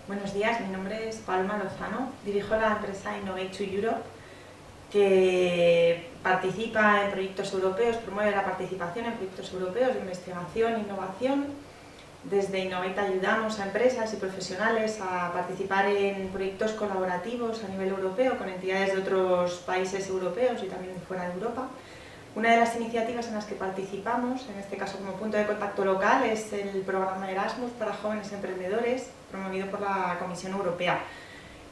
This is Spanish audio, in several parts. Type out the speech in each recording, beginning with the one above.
Buenos días, mi nombre es Paloma Lozano, dirijo la empresa Innovate2Europe, que participa en proyectos europeos, promueve la participación en proyectos europeos de investigación e innovación. Desde Innovate ayudamos a empresas y profesionales a participar en proyectos colaborativos a nivel europeo con entidades de otros países europeos y también de fuera de Europa. Una de las iniciativas en las que participamos, en este caso como punto de contacto local, es el programa Erasmus para jóvenes emprendedores, promovido por la Comisión Europea.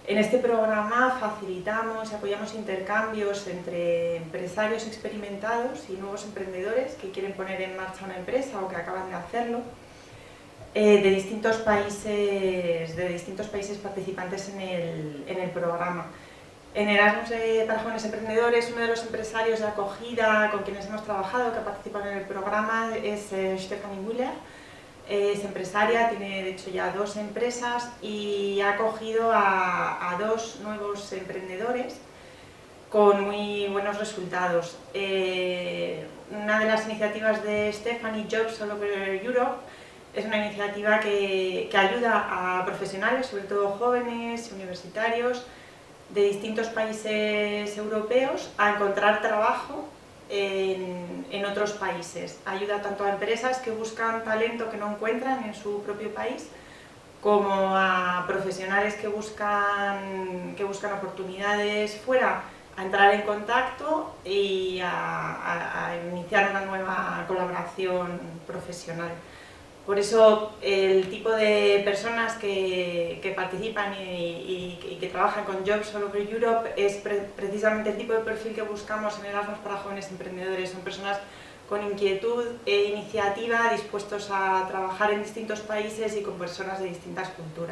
En este programa facilitamos y apoyamos intercambios entre empresarios experimentados y nuevos emprendedores que quieren poner en marcha una empresa o que acaban de hacerlo, de distintos países participantes en el programa. En Erasmus para jóvenes emprendedores, uno de los empresarios de acogida con quienes hemos trabajado, que ha participado en el programa, es Stephanie Müller. Es empresaria, tiene de hecho ya 2 empresas y ha acogido a 2 nuevos emprendedores con muy buenos resultados. Una de las iniciativas de Stephanie, Jobs All Over Europe, es una iniciativa que ayuda a profesionales, sobre todo jóvenes, universitarios, de distintos países europeos a encontrar trabajo en otros países. Ayuda tanto a empresas que buscan talento que no encuentran en su propio país, como a profesionales que buscan oportunidades fuera, a entrar en contacto y a iniciar una nueva colaboración profesional. Por eso el tipo de personas que participan y que trabajan con Jobs All Over Europe es precisamente el tipo de perfil que buscamos en Erasmus para jóvenes emprendedores. Son personas con inquietud e iniciativa, dispuestos a trabajar en distintos países y con personas de distintas culturas.